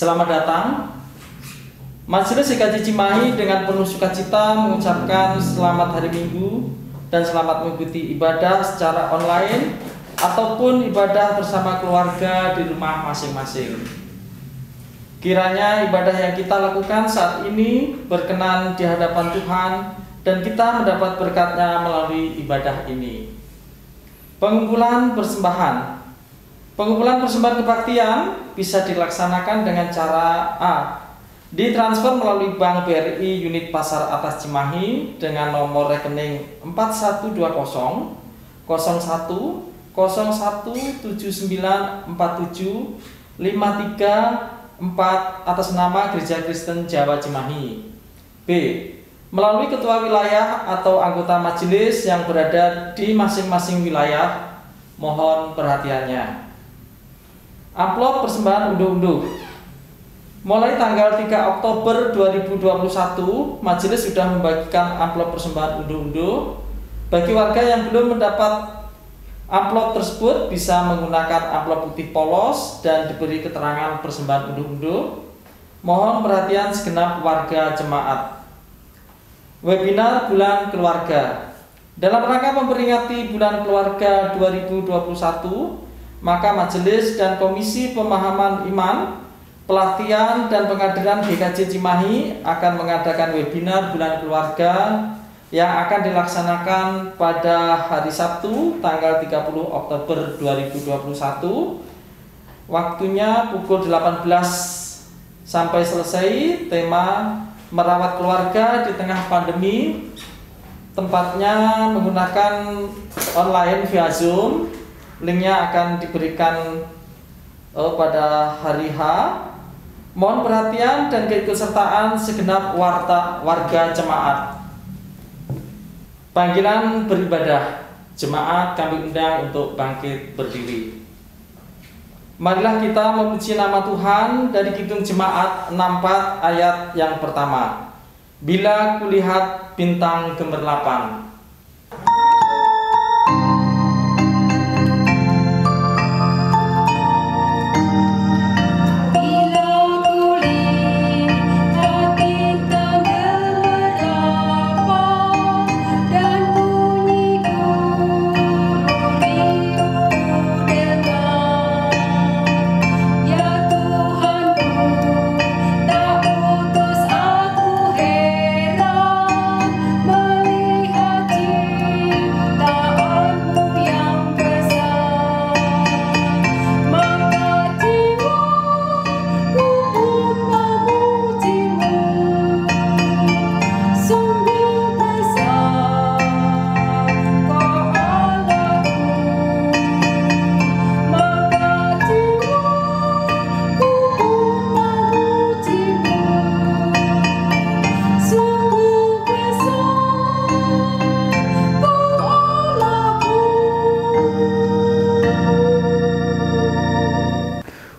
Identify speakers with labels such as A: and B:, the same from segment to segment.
A: Selamat datang. Majelis GKJ Cimahi dengan penuh sukacita mengucapkan selamat hari Minggu dan selamat mengikuti ibadah secara online ataupun ibadah bersama keluarga di rumah masing-masing. Kiranya ibadah yang kita lakukan saat ini berkenan di hadapan Tuhan dan kita mendapat berkat-Nya melalui ibadah ini. Pengumpulan persembahan. Pengumpulan persembahan kebaktian bisa dilaksanakan dengan cara A. Ditransfer melalui Bank BRI unit Pasar Atas Cimahi dengan nomor rekening 4120 01 01 7947 53 4 atas nama Gereja Kristen Jawa Cimahi. B. Melalui ketua wilayah atau anggota majelis yang berada di masing-masing wilayah. Mohon perhatiannya. Amplop persembahan unduh-unduh. Mulai tanggal 3 Oktober 2021, majelis sudah membagikan amplop persembahan unduh-unduh. Bagi warga yang belum mendapat amplop tersebut bisa menggunakan amplop putih polos dan diberi keterangan persembahan unduh-unduh. Mohon perhatian segenap warga jemaat. Webinar Bulan Keluarga. Dalam rangka memperingati Bulan Keluarga 2021, maka majelis dan Komisi Pemahaman Iman, Pelatihan dan Pengadilan GKJ Cimahi akan mengadakan webinar Bulan Keluarga yang akan dilaksanakan pada hari Sabtu tanggal 30 Oktober 2021. Waktunya pukul 18 sampai selesai. Tema merawat keluarga di tengah pandemi. Tempatnya menggunakan online via Zoom. Linknya akan diberikan pada hari H. Mohon perhatian dan keikutsertaan segenap warga jemaat. Panggilan beribadah. Jemaat kami undang untuk bangkit berdiri. Marilah kita memuji nama Tuhan dari Kidung Jemaat 64 ayat yang pertama. Bila kulihat bintang gemerlapan.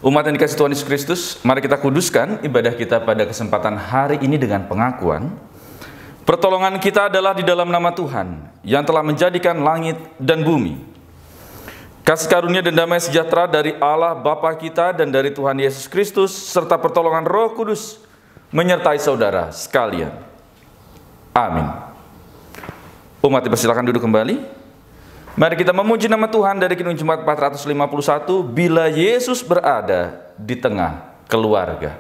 B: Umat yang dikasihi Tuhan Yesus Kristus, mari kita kuduskan ibadah kita pada kesempatan hari ini dengan pengakuan. Pertolongan kita adalah di dalam nama Tuhan yang telah menjadikan langit dan bumi. Kasih karunia dan damai sejahtera dari Allah Bapa kita dan dari Tuhan Yesus Kristus serta pertolongan Roh Kudus menyertai saudara sekalian. Amin. Umat dipersilakan duduk kembali. Mari kita memuji nama Tuhan dari Kidung Jemaat 451, bila Yesus berada di tengah keluarga.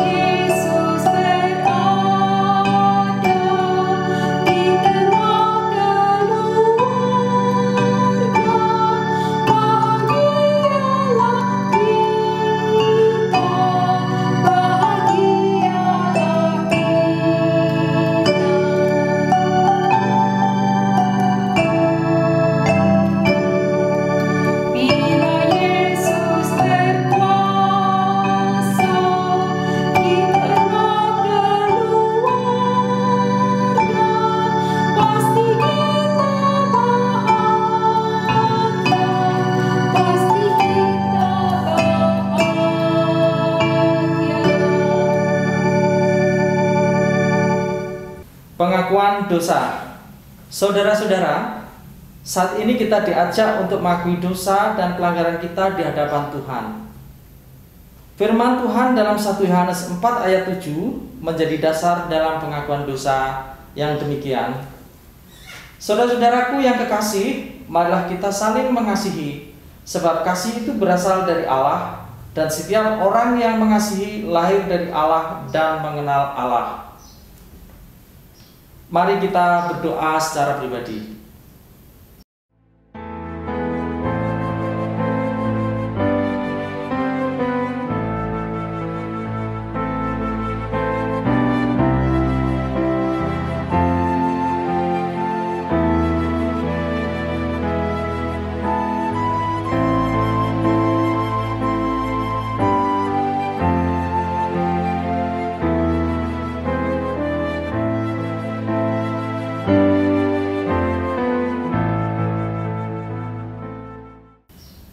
C: Yesus berada
A: Pengakuan dosa. Saudara-saudara, saat ini kita diajak untuk mengakui dosa dan pelanggaran kita di hadapan Tuhan. Firman Tuhan dalam 1 Yohanes 4 ayat 7 menjadi dasar dalam pengakuan dosa yang demikian. Saudara-saudaraku yang kekasih, marilah kita saling mengasihi, sebab kasih itu berasal dari Allah, dan setiap orang yang mengasihi lahir dari Allah dan mengenal Allah. Mari kita berdoa secara pribadi.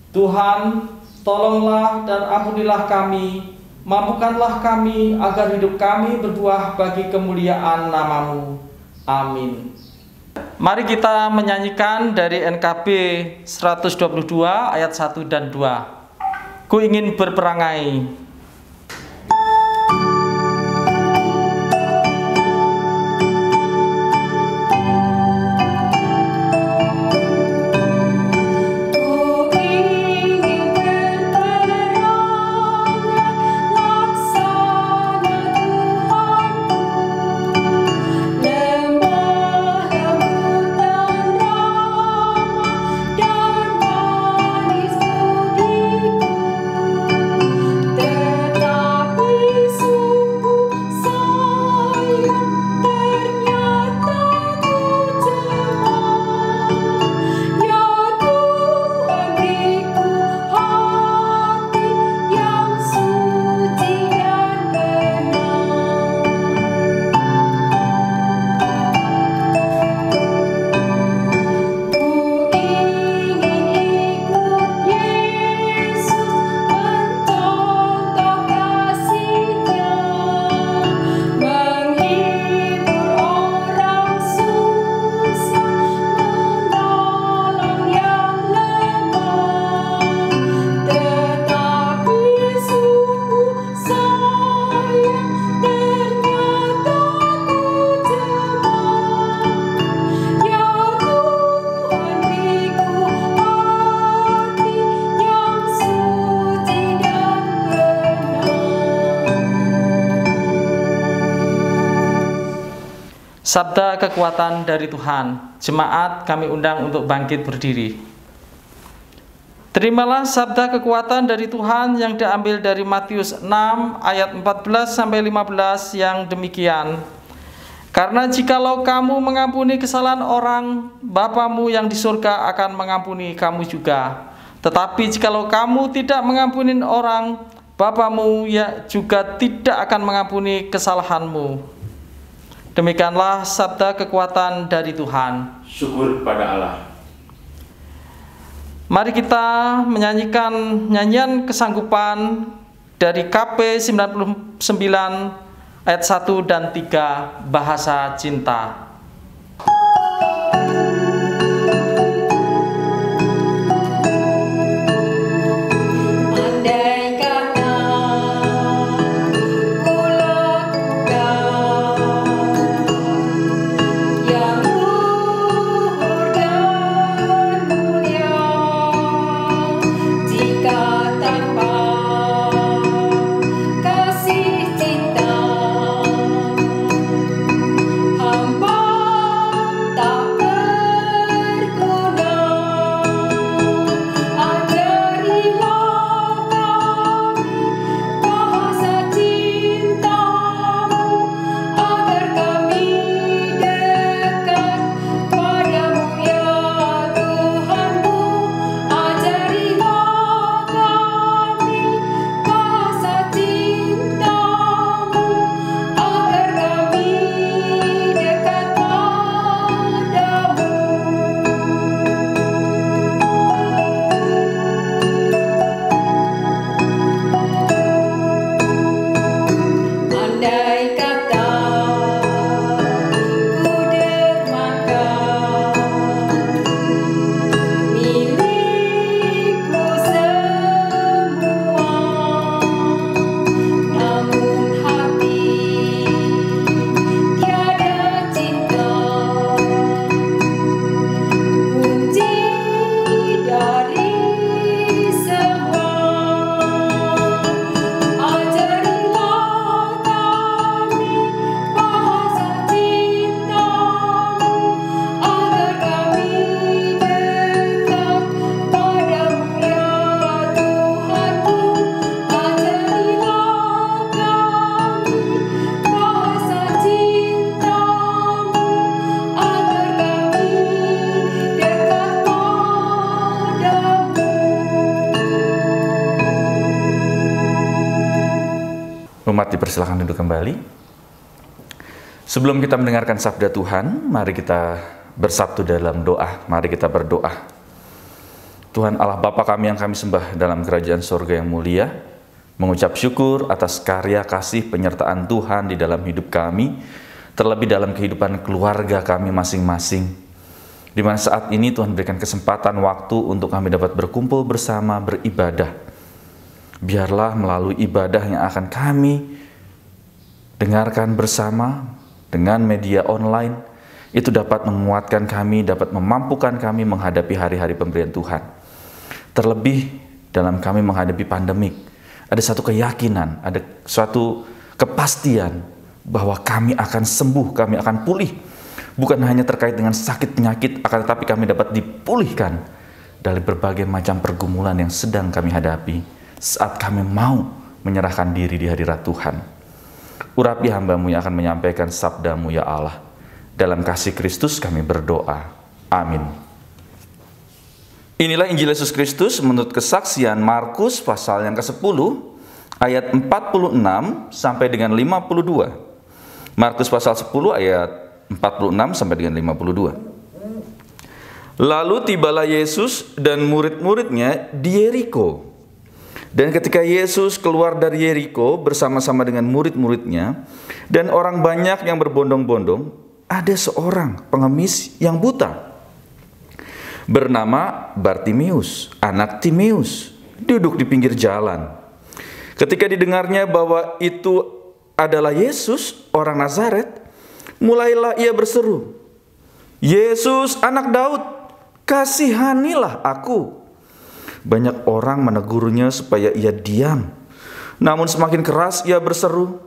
A: Tuhan, tolonglah dan ampunilah kami, mampukanlah kami agar hidup kami berbuah bagi kemuliaan nama-Mu. Amin. Mari kita menyanyikan dari NKB 122 ayat 1 dan 2. Ku ingin berperangai. Sabda kekuatan dari Tuhan. Jemaat kami undang untuk bangkit berdiri. Terimalah sabda kekuatan dari Tuhan yang diambil dari Matius 6 ayat 14-15 yang demikian. Karena jikalau kamu mengampuni kesalahan orang, Bapamu yang di surga akan mengampuni kamu juga. Tetapi jikalau kamu tidak mengampuni orang, Bapamu ya juga tidak akan mengampuni kesalahanmu. Demikianlah sabda kekuatan dari Tuhan.
B: Syukur pada Allah.
A: Mari kita menyanyikan nyanyian kesanggupan dari KP 99 ayat 1 dan 3, bahasa cinta.
C: Hamba
B: Dipersilakan duduk kembali. Sebelum kita mendengarkan sabda Tuhan, mari kita bersatu dalam doa. Mari kita berdoa. Tuhan Allah Bapa kami yang kami sembah dalam kerajaan sorga yang mulia, mengucap syukur atas karya kasih penyertaan Tuhan di dalam hidup kami, terlebih dalam kehidupan keluarga kami masing-masing, di mana saat ini Tuhan berikan kesempatan waktu untuk kami dapat berkumpul bersama beribadah. Biarlah melalui ibadah yang akan kami dengarkan bersama dengan media online, itu dapat menguatkan kami, dapat memampukan kami menghadapi hari-hari pemberian Tuhan. Terlebih dalam kami menghadapi pandemik, ada satu keyakinan, ada suatu kepastian bahwa kami akan sembuh, kami akan pulih. Bukan hanya terkait dengan sakit penyakit, akan tetapi kami dapat dipulihkan dari berbagai macam pergumulan yang sedang kami hadapi saat kami mau menyerahkan diri di hadirat Tuhan. Urapi hamba-Mu yang akan menyampaikan sabda-Mu ya Allah. Dalam kasih Kristus kami berdoa. Amin. Inilah Injil Yesus Kristus menurut kesaksian Markus pasal yang ke-10 ayat 46 sampai dengan 52. Markus pasal 10 ayat 46 sampai dengan 52. Lalu tibalah Yesus dan murid-muridnya di Yeriko. Dan ketika Yesus keluar dari Yeriko bersama-sama dengan murid-muridnya dan orang banyak yang berbondong-bondong, ada seorang pengemis yang buta bernama Bartimeus, anak Timeus, duduk di pinggir jalan. Ketika didengarnya bahwa itu adalah Yesus, orang Nazaret, mulailah ia berseru, "Yesus, anak Daud, kasihanilah aku." Banyak orang menegurnya supaya ia diam. Namun semakin keras ia berseru,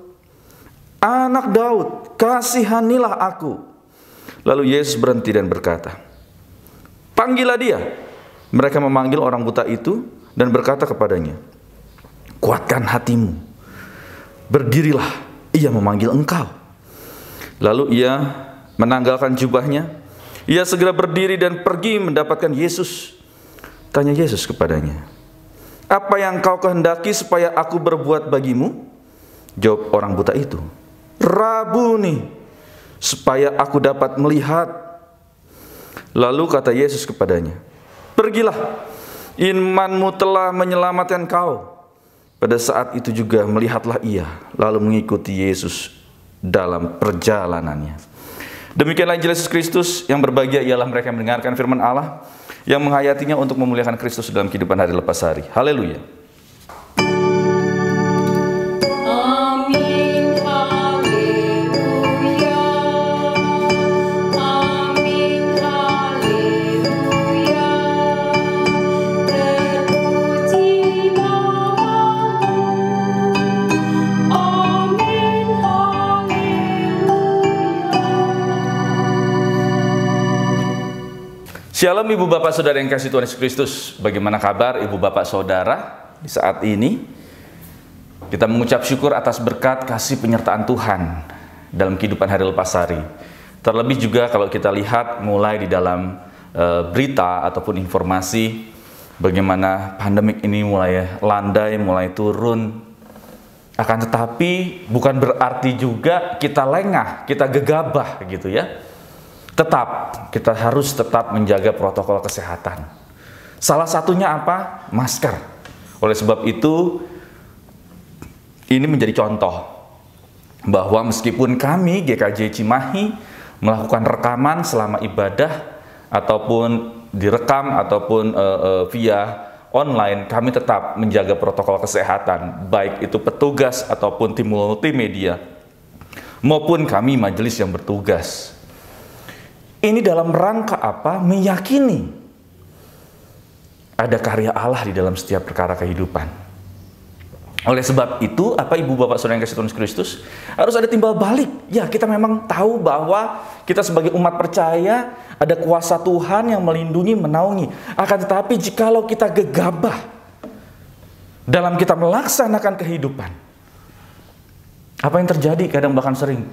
B: "Anak Daud, kasihanilah aku." Lalu Yesus berhenti dan berkata, "Panggillah dia." Mereka memanggil orang buta itu dan berkata kepadanya, "Kuatkan hatimu, berdirilah, ia memanggil engkau." Lalu ia menanggalkan jubahnya. Ia segera berdiri dan pergi mendapatkan Yesus. Tanya Yesus kepadanya, "Apa yang kau kehendaki supaya aku berbuat bagimu?" Jawab orang buta itu, "Rabuni, supaya aku dapat melihat." Lalu kata Yesus kepadanya, "Pergilah, imanmu telah menyelamatkan kau." Pada saat itu juga melihatlah ia, lalu mengikuti Yesus dalam perjalanannya. Demikianlah Injil Yesus Kristus. Yang berbahagia ialah mereka yang mendengarkan firman Allah, yang menghayatinya untuk memuliakan Kristus dalam kehidupan hari lepas hari. Haleluya.
C: Amin, haleluya. Amin, haleluya. Terpuji namamu. Amin, haleluya.
B: Shalom Ibu Bapak Saudara yang kasih Tuhan Yesus Kristus. Bagaimana kabar Ibu Bapak Saudara di saat ini? Kita mengucap syukur atas berkat kasih penyertaan Tuhan dalam kehidupan hari lepas hari. Terlebih juga kalau kita lihat mulai di dalam berita ataupun informasi bagaimana pandemik ini mulai landai, mulai turun. Akan tetapi bukan berarti juga kita lengah, kita gegabah gitu ya. Kita harus tetap menjaga protokol kesehatan. Salah satunya apa? Masker. Oleh sebab itu, ini menjadi contoh bahwa meskipun kami GKJ Cimahi melakukan rekaman selama ibadah ataupun direkam ataupun via online, kami tetap menjaga protokol kesehatan, baik itu petugas ataupun tim multimedia maupun kami majelis yang bertugas. Ini dalam rangka apa? Meyakini ada karya Allah di dalam setiap perkara kehidupan. Oleh sebab itu, apa Ibu Bapak Saudara yang kasih Tuhan Kristus, harus ada timbal balik. Ya, kita memang tahu bahwa kita sebagai umat percaya ada kuasa Tuhan yang melindungi, menaungi. Akan tetapi jikalau kita gegabah dalam kita melaksanakan kehidupan, apa yang terjadi kadang bahkan sering?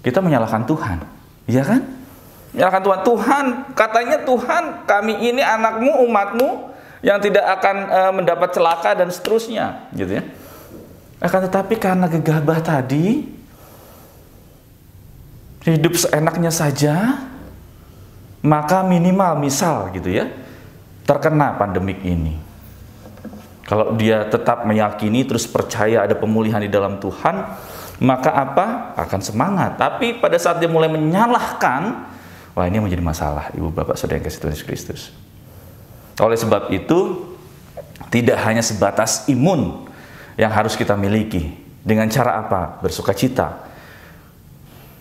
B: Kita menyalahkan Tuhan. Iya kan? Menyalahkan Tuhan. Tuhan, katanya Tuhan, kami ini anakmu, umatmu yang tidak akan mendapat celaka dan seterusnya, gitu ya. Akan tetapi karena gegabah tadi, hidup seenaknya saja, maka minimal misal gitu ya, terkena pandemik ini. Kalau dia tetap meyakini terus percaya ada pemulihan di dalam Tuhan, maka apa? Akan semangat. Tapi pada saat dia mulai menyalahkan, wah ini menjadi masalah, Ibu Bapak Saudara yang kasih Tuhan Yesus Kristus. Oleh sebab itu, tidak hanya sebatas imun yang harus kita miliki. Dengan cara apa? Bersukacita.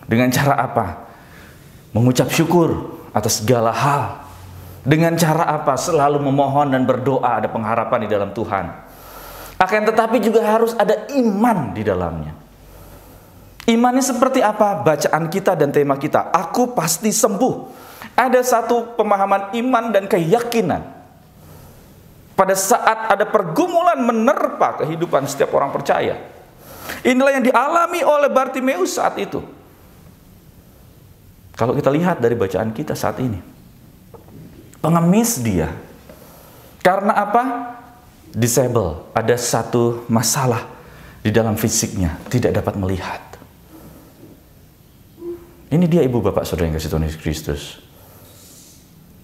B: Dengan cara apa? Mengucap syukur atas segala hal. Dengan cara apa? Selalu memohon dan berdoa, ada pengharapan di dalam Tuhan. Akan tetapi juga harus ada iman di dalamnya. Imannya seperti apa? Bacaan kita dan tema kita, aku pasti sembuh. Ada satu pemahaman iman dan keyakinan. Pada saat ada pergumulan menerpa kehidupan setiap orang percaya. Inilah yang dialami oleh Bartimeus saat itu. Kalau kita lihat dari bacaan kita saat ini, pengemis dia. Karena apa? Disable. Ada satu masalah di dalam fisiknya, tidak dapat melihat. Ini dia Ibu Bapak Saudara yang kasih Tuhan Yesus Kristus.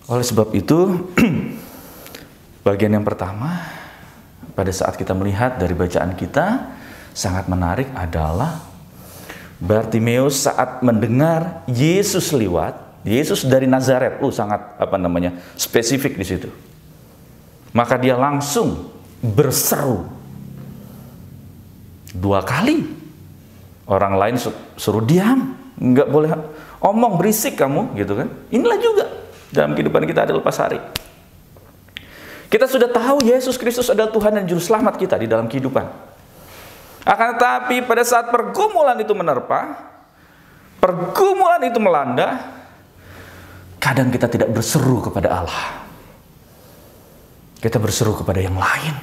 B: Oleh sebab itu, bagian yang pertama, pada saat kita melihat dari bacaan kita, sangat menarik adalah Bartimeus saat mendengar Yesus lewat, Yesus dari Nazaret, sangat spesifik di situ. Maka dia langsung berseru 2 kali. Orang lain suruh diam, nggak boleh omong, berisik kamu, gitu kan? Inilah juga dalam kehidupan kita ada lepas hari. Kita sudah tahu Yesus Kristus adalah Tuhan dan Juru Selamat kita di dalam kehidupan. Akan tetapi pada saat pergumulan itu menerpa, pergumulan itu melanda, kadang kita tidak berseru kepada Allah. Kita berseru kepada yang lain.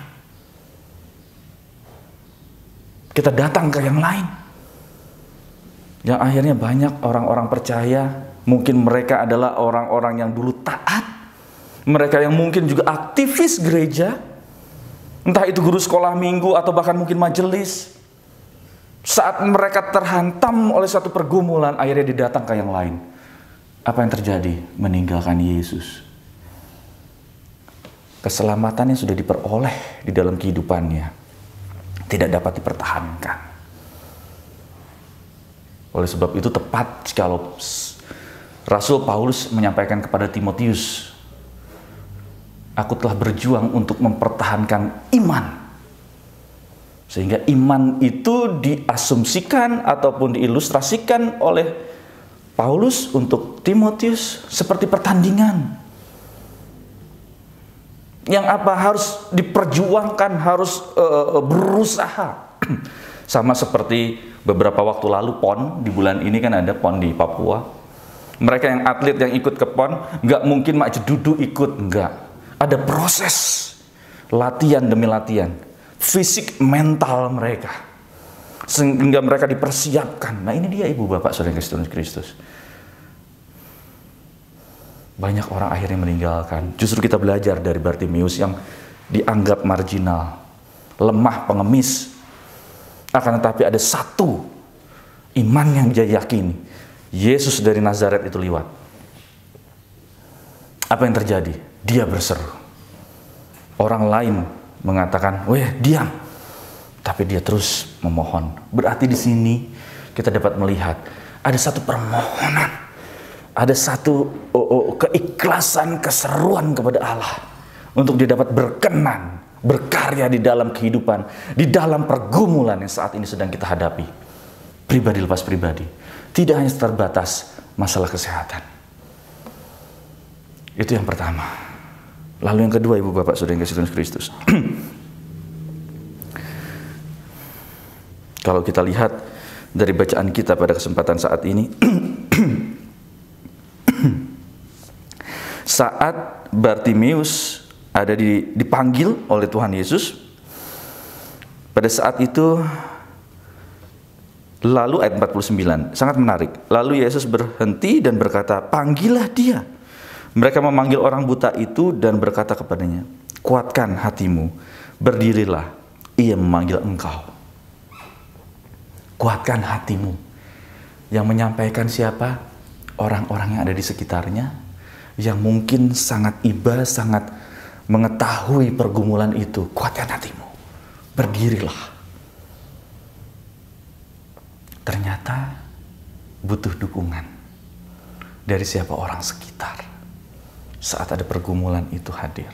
B: Kita datang ke yang lain. Yang akhirnya banyak orang-orang percaya, mungkin mereka adalah orang-orang yang dulu taat. Mereka yang mungkin juga aktivis gereja, entah itu guru sekolah minggu atau bahkan mungkin majelis. Saat mereka terhantam oleh satu pergumulan, akhirnya didatang ke yang lain. Apa yang terjadi? Meninggalkan Yesus. Keselamatannya sudah diperoleh di dalam kehidupannya, tidak dapat dipertahankan. Oleh sebab itu tepat kalau Rasul Paulus menyampaikan kepada Timotius, aku telah berjuang untuk mempertahankan iman. Sehingga iman itu diasumsikan ataupun diilustrasikan oleh Paulus untuk Timotius seperti pertandingan. Yang apa? Harus diperjuangkan, harus berusaha. Sama seperti beberapa waktu lalu PON, di bulan ini kan ada PON di Papua. Mereka yang atlet yang ikut ke PON, nggak mungkin maju duduk ikut, nggak. Ada proses latihan demi latihan, fisik mental mereka, sehingga mereka dipersiapkan. Nah ini dia Ibu Bapak Saudara yang Kristus. Banyak orang akhirnya meninggalkan. Justru kita belajar dari Bartimeus yang dianggap marginal, lemah, pengemis. Akan tetapi ada satu iman yang dia yakini, Yesus dari Nazaret itu lewat. Apa yang terjadi? Dia berseru. Orang lain mengatakan, "Weh, diam." Tapi dia terus memohon. Berarti di sini kita dapat melihat ada satu permohonan, ada satu keikhlasan, keseruan kepada Allah untuk dia dapat berkenan, berkarya di dalam kehidupan, di dalam pergumulan yang saat ini sedang kita hadapi. Pribadi lepas pribadi. Tidak hanya terbatas masalah kesehatan. Itu yang pertama. Lalu yang kedua, Ibu Bapak Saudara yang kasih Tuhan Kristus. Kalau kita lihat dari bacaan kita pada kesempatan saat ini, saat Bartimeus ada dipanggil oleh Tuhan Yesus, pada saat itu, lalu ayat 49, sangat menarik. Lalu Yesus berhenti dan berkata, "Panggillah dia." Mereka memanggil orang buta itu dan berkata kepadanya, "Kuatkan hatimu, berdirilah, ia memanggil engkau." Kuatkan hatimu. Yang menyampaikan siapa? Orang-orang yang ada di sekitarnya, yang mungkin sangat iba, sangat mengetahui pergumulan itu. Kuatkan hatimu. Berdirilah. Ternyata butuh dukungan dari siapa orang sekitar saat ada pergumulan itu hadir.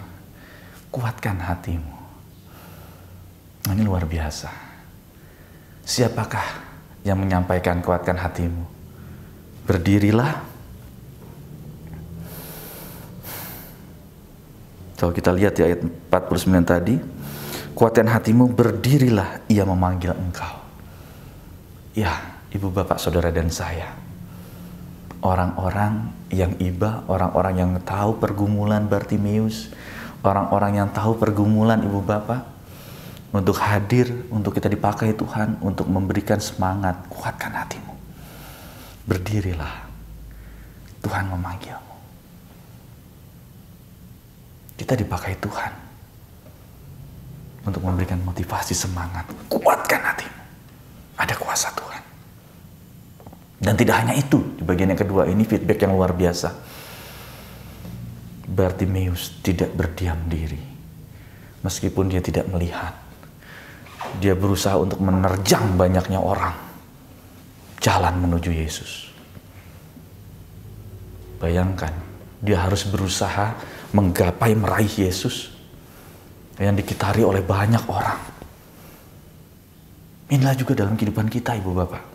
B: Kuatkan hatimu. Ini luar biasa. Siapakah yang menyampaikan kuatkan hatimu? Berdirilah. Kalau kita lihat di ayat 49 tadi, kuatkan hatimu, berdirilah, ia memanggil engkau. Ya, ibu, bapak, saudara, dan saya. Orang-orang yang iba, orang-orang yang tahu pergumulan Bartimeus, orang-orang yang tahu pergumulan ibu bapak, untuk hadir, untuk kita dipakai Tuhan, untuk memberikan semangat. Kuatkan hatimu. Berdirilah. Tuhan memanggilmu. Kita dipakai Tuhan untuk memberikan motivasi, semangat. Kuatkan hatimu. Ada kuasa Tuhan. Dan tidak hanya itu, di bagian yang kedua ini feedback yang luar biasa. Bartimeus tidak berdiam diri. Meskipun dia tidak melihat, dia berusaha untuk menerjang banyaknya orang jalan menuju Yesus. Bayangkan, dia harus berusaha menggapai meraih Yesus yang dikitari oleh banyak orang. Inilah juga dalam kehidupan kita, ibu bapak.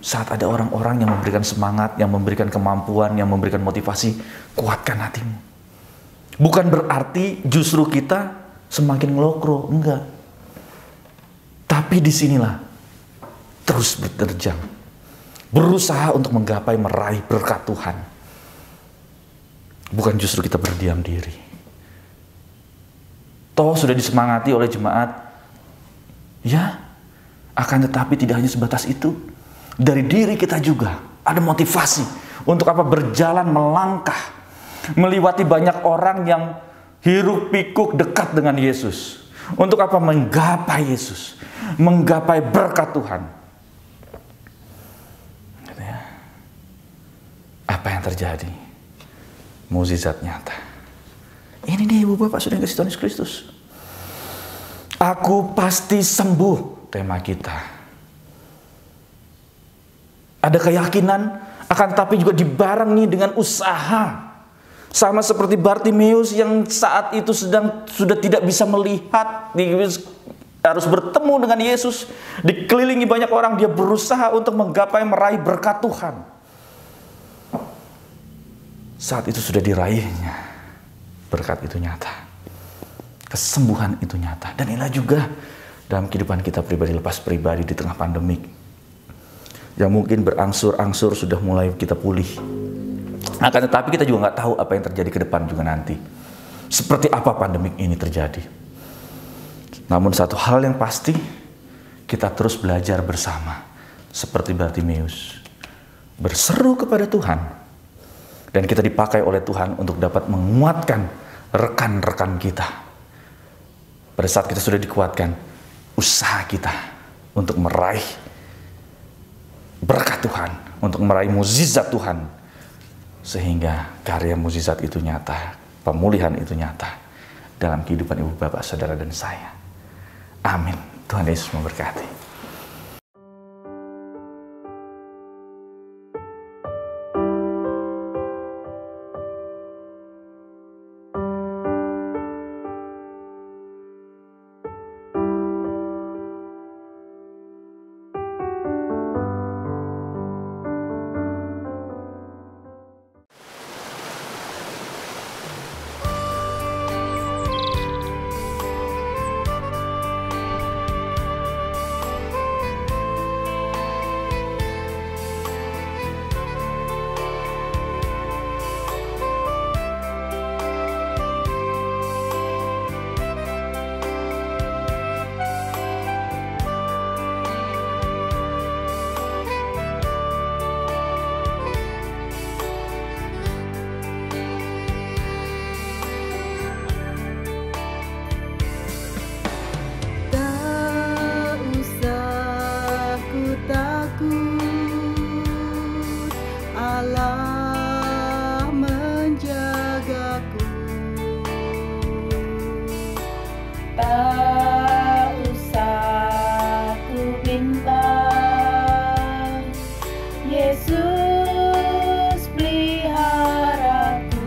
B: Saat ada orang-orang yang memberikan semangat, yang memberikan kemampuan, yang memberikan motivasi, kuatkan hatimu. Bukan berarti justru kita semakin ngelokro, enggak. Tapi disinilah terus berterjang, berusaha untuk menggapai meraih berkat Tuhan. Bukan justru kita berdiam diri. Toh sudah disemangati oleh jemaat, ya, akan tetapi tidak hanya sebatas itu. Dari diri kita juga ada motivasi untuk apa? Berjalan, melangkah, melewati banyak orang yang hiruk pikuk dekat dengan Yesus. Untuk apa? Menggapai Yesus, menggapai berkat Tuhan. Apa yang terjadi? Mukjizat nyata. Ini nih ibu bapak, saudara yang kasih Tuhan Yesus Kristus. Aku pasti sembuh, tema kita. Ada keyakinan, akan tetapi juga dibarengi dengan usaha. Sama seperti Bartimeus yang saat itu sudah tidak bisa melihat, harus bertemu dengan Yesus, dikelilingi banyak orang, dia berusaha untuk menggapai meraih berkat Tuhan. Saat itu sudah diraihnya, berkat itu nyata, kesembuhan itu nyata. Dan inilah juga dalam kehidupan kita pribadi, lepas pribadi di tengah pandemik, yang mungkin berangsur-angsur sudah mulai kita pulih. Akan tetapi kita juga nggak tahu apa yang terjadi ke depan juga nanti. Seperti apa pandemik ini terjadi. Namun satu hal yang pasti, kita terus belajar bersama. Seperti Bartimeus, berseru kepada Tuhan. Dan kita dipakai oleh Tuhan untuk dapat menguatkan rekan-rekan kita. Pada saat kita sudah dikuatkan, usaha kita untuk meraih berkat Tuhan, untuk meraih mukjizat Tuhan, sehingga karya mukjizat itu nyata, pemulihan itu nyata dalam kehidupan ibu bapak, saudara, dan saya. Amin. Tuhan Yesus memberkati.
C: Yesus peliharaku.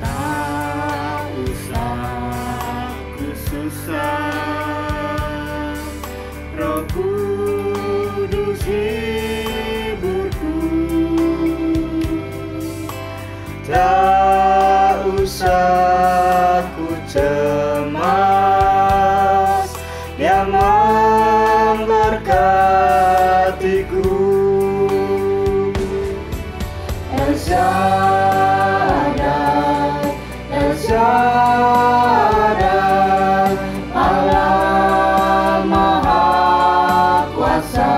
D: Tak usah ku susah, Roh Kudus hiburku. Tak usah ku cemas, Dia memberkatiku. El Shaddai, El Shaddai, Allah Maha Kuasa.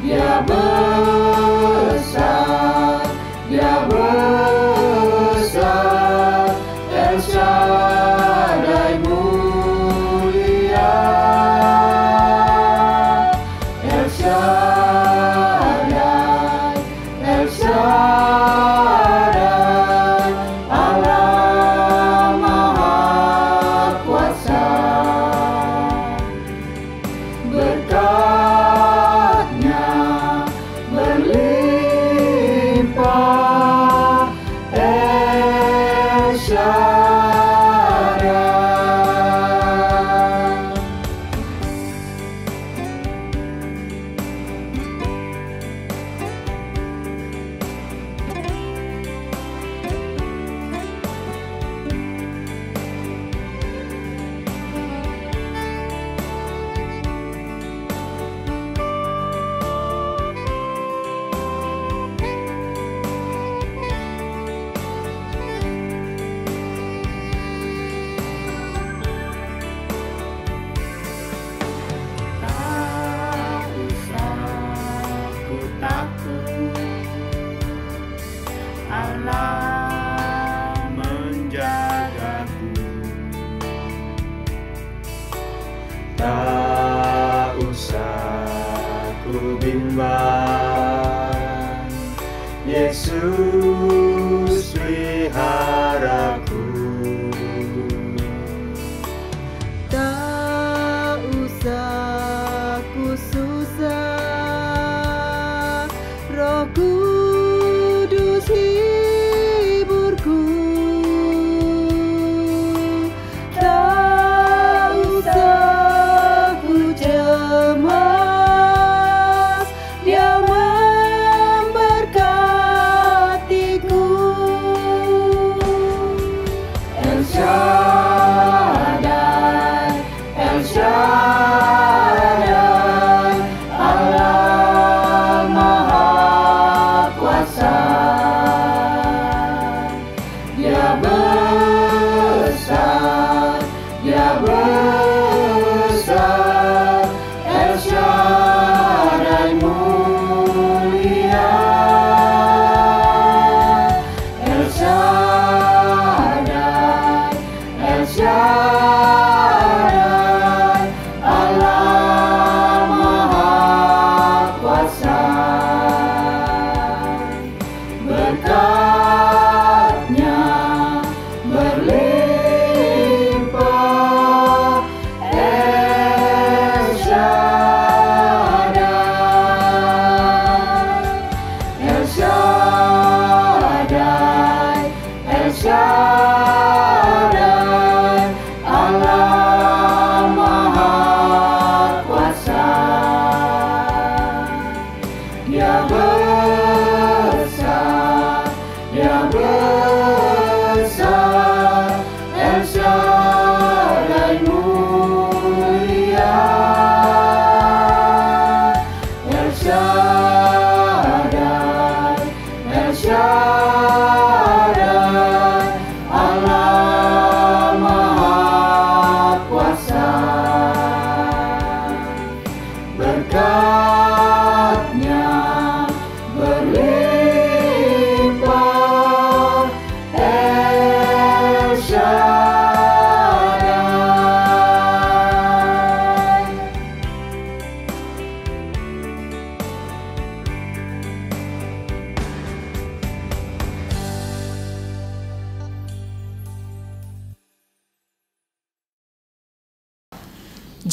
D: Dia besar, Dia besar, El Shaddai mulia. El Shaddai, El Shaddai, Allah Maha Kuasa. Berkat-Nya berlimpah, El Shaddai. Tak usah ku takut, Allah menjagaku. Tak usah ku bimbang, Yesus peliharaku.
E: Tak usah ku susah, Roh Kudus hiburku. Tak usah ku cemas, Dia memberkatiku. El Shaddai, El Shaddai, Allah Maha Kuasa. Dia besar, Dia besar, El Shaddai mulia. El Shaddai, El Shaddai, Allah Maha Kuasa. Berkat-Nya berlimpah, El Shaddai, El Shaddai, El Shaddai, Allah Maha Kuasa. Dia besar, Dia besar, El Shaddai mulia. El Shaddai, El Shaddai, Allah Maha Kuasa. Berkat-Nya berlimpah, El Shaddai.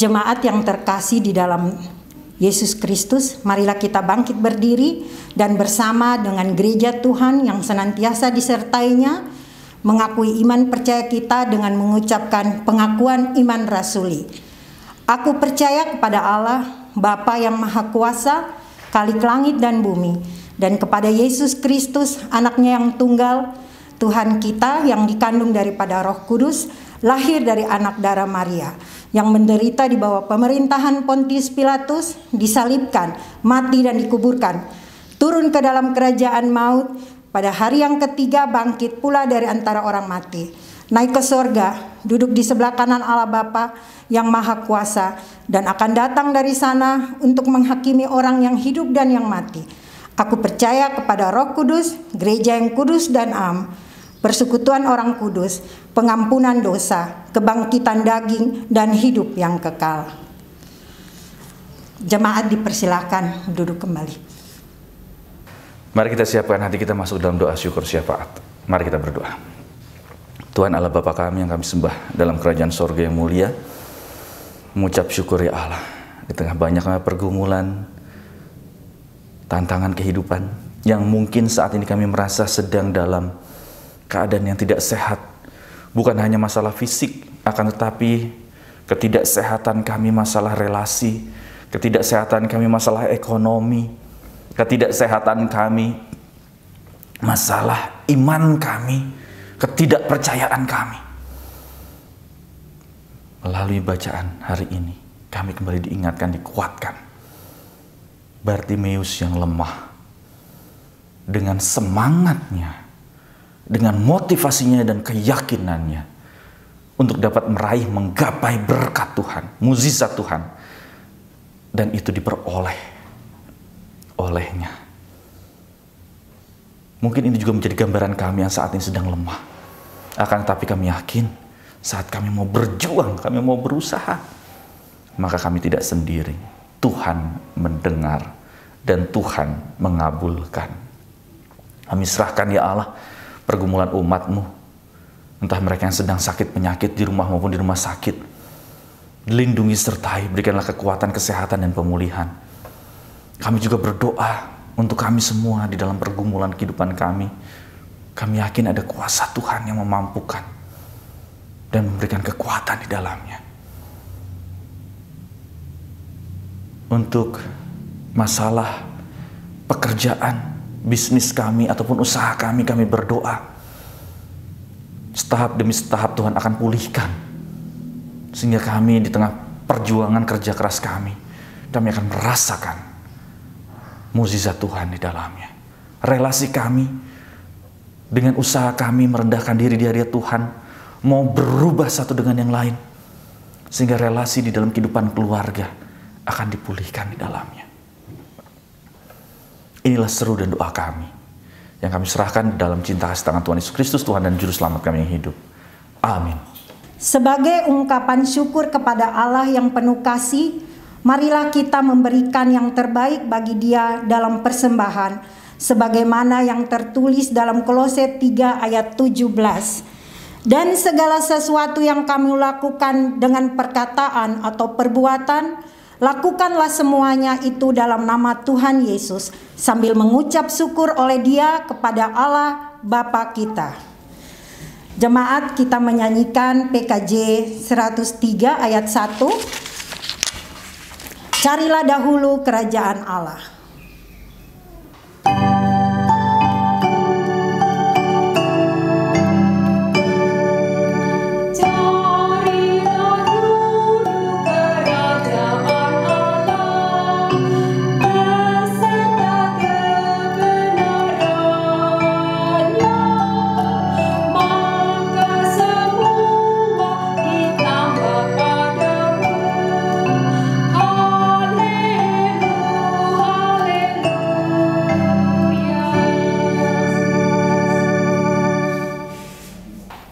F: Jemaat yang terkasih di dalam Yesus Kristus, marilah kita bangkit berdiri dan bersama dengan gereja Tuhan yang senantiasa disertainya mengakui iman percaya kita dengan mengucapkan pengakuan iman rasuli. Aku percaya kepada Allah, Bapa yang Maha Kuasa, Khalik langit dan bumi, dan kepada Yesus Kristus, anaknya yang tunggal, Tuhan kita yang dikandung daripada Roh Kudus, lahir dari anak darah Maria, yang menderita di bawah pemerintahan Pontius Pilatus, disalibkan, mati dan dikuburkan, turun ke dalam kerajaan maut, pada hari yang ketiga bangkit pula dari antara orang mati, naik ke sorga, duduk di sebelah kanan Allah Bapa yang Maha Kuasa, dan akan datang dari sana untuk menghakimi orang yang hidup dan yang mati. Aku percaya kepada Roh Kudus, gereja yang kudus dan am, persekutuan orang kudus, pengampunan dosa, kebangkitan daging, dan hidup yang kekal. Jemaat dipersilakan duduk kembali.
B: Mari kita siapkan hati kita masuk dalam doa syukur syafaat. Mari kita berdoa. Tuhan Allah Bapa kami yang kami sembah dalam kerajaan sorga yang mulia, mengucap syukur ya Allah di tengah banyaknya pergumulan, tantangan kehidupan yang mungkin saat ini kami merasa sedang dalam keadaan yang tidak sehat. Bukan hanya masalah fisik, akan tetapi ketidaksehatan kami masalah relasi, ketidaksehatan kami masalah ekonomi, ketidaksehatan kami masalah iman kami, ketidakpercayaan kami. Melalui bacaan hari ini, kami kembali diingatkan, dikuatkan. Bartimeus yang lemah, dengan semangatnya, dengan motivasinya dan keyakinannya untuk dapat meraih, menggapai berkat Tuhan, mukjizat Tuhan, dan itu diperoleh olehnya. Mungkin ini juga menjadi gambaran kami yang saat ini sedang lemah. Akan tetapi kami yakin saat kami mau berjuang, kami mau berusaha, maka kami tidak sendiri. Tuhan mendengar dan Tuhan mengabulkan. Kami serahkan ya Allah pergumulan umat-Mu, entah mereka yang sedang sakit penyakit di rumah maupun di rumah sakit. Lindungi sertai, berikanlah kekuatan, kesehatan, dan pemulihan. Kami juga berdoa untuk kami semua di dalam pergumulan kehidupan kami. Kami yakin ada kuasa Tuhan yang memampukan dan memberikan kekuatan di dalamnya. Untuk masalah pekerjaan, bisnis kami, ataupun usaha kami berdoa. Setahap demi setahap Tuhan akan pulihkan. Sehingga kami di tengah perjuangan kerja keras kami akan merasakan mukjizat Tuhan di dalamnya. Relasi kami dengan usaha kami merendahkan diri di hadirat Tuhan mau berubah satu dengan yang lain, sehingga relasi di dalam kehidupan keluarga akan dipulihkan di dalamnya. Inilah seru dan doa kami yang kami serahkan dalam cinta kasih tangan Tuhan Yesus Kristus, Tuhan dan Juru Selamat kami yang hidup. Amin.
F: Sebagai ungkapan syukur kepada Allah yang penuh kasih, marilah kita memberikan yang terbaik bagi Dia dalam persembahan, sebagaimana yang tertulis dalam Kolose 3 ayat 17. Dan segala sesuatu yang kami lakukan dengan perkataan atau perbuatan, lakukanlah semuanya itu dalam nama Tuhan Yesus, sambil mengucap syukur oleh Dia kepada Allah Bapa kita. Jemaat, kita menyanyikan PKJ 103 ayat 1. Carilah dahulu kerajaan Allah.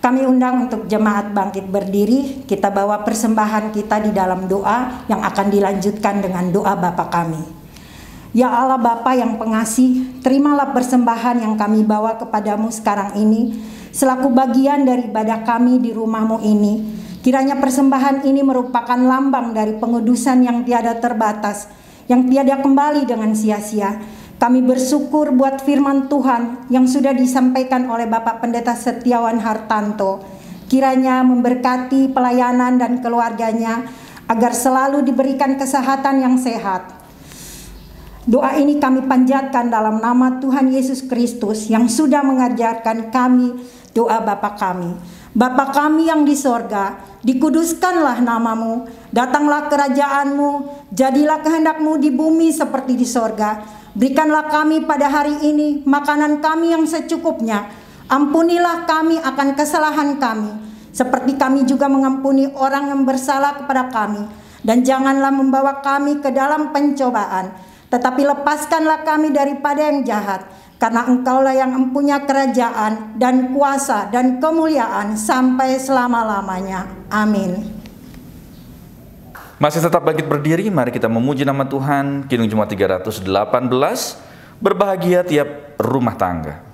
F: Kami undang untuk jemaat bangkit berdiri, kita bawa persembahan kita di dalam doa yang akan dilanjutkan dengan doa Bapa kami. Ya Allah Bapa yang pengasih, terimalah persembahan yang kami bawa kepadamu sekarang ini, selaku bagian dari ibadah kami di rumah-Mu ini. Kiranya persembahan ini merupakan lambang dari pengudusan yang tiada terbatas, yang tiada kembali dengan sia-sia. Kami bersyukur buat firman Tuhan yang sudah disampaikan oleh Bapak Pendeta Setiawan Hartanto. Kiranya memberkati pelayanan dan keluarganya agar selalu diberikan kesehatan yang sehat. Doa ini kami panjatkan dalam nama Tuhan Yesus Kristus yang sudah mengajarkan kami doa Bapa kami. Bapa kami yang di sorga, dikuduskanlah namamu, datanglah kerajaanmu, jadilah kehendakmu di bumi seperti di sorga. Berikanlah kami pada hari ini makanan kami yang secukupnya. Ampunilah kami akan kesalahan kami, seperti kami juga mengampuni orang yang bersalah kepada kami. Dan janganlah membawa kami ke dalam pencobaan, tetapi lepaskanlah kami daripada yang jahat. Karena Engkaulah yang mempunyai kerajaan dan kuasa dan kemuliaan sampai selama-lamanya. Amin.
B: Masih tetap bangkit berdiri, mari kita memuji nama Tuhan. Kidung Jemaat 318, berbahagia tiap rumah tangga.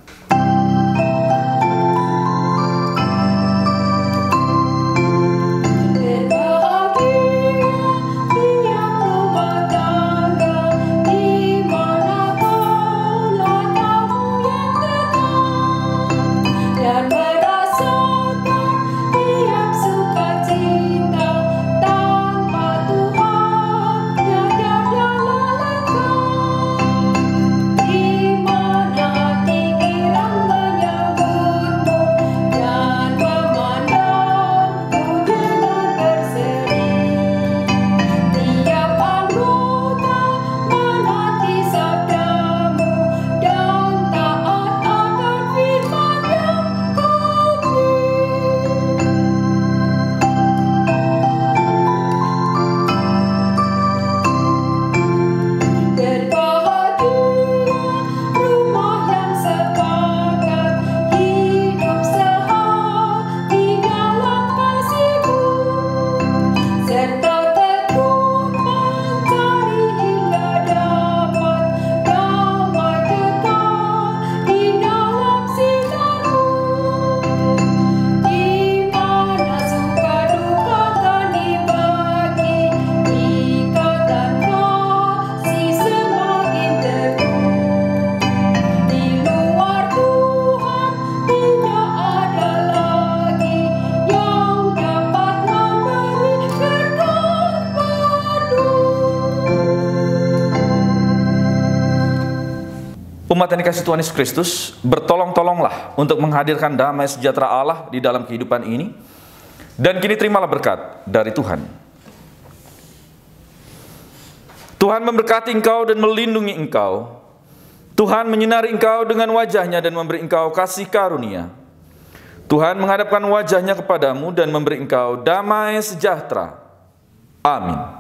B: Umat yang dikasihi Tuhan Yesus Kristus, bertolong-tolonglah untuk menghadirkan damai sejahtera Allah di dalam kehidupan ini, dan kini terimalah berkat dari Tuhan. Tuhan memberkati engkau dan melindungi engkau. Tuhan menyinari engkau dengan wajah-Nya dan memberi engkau kasih karunia. Tuhan menghadapkan wajah-Nya kepadamu dan memberi engkau damai sejahtera. Amin.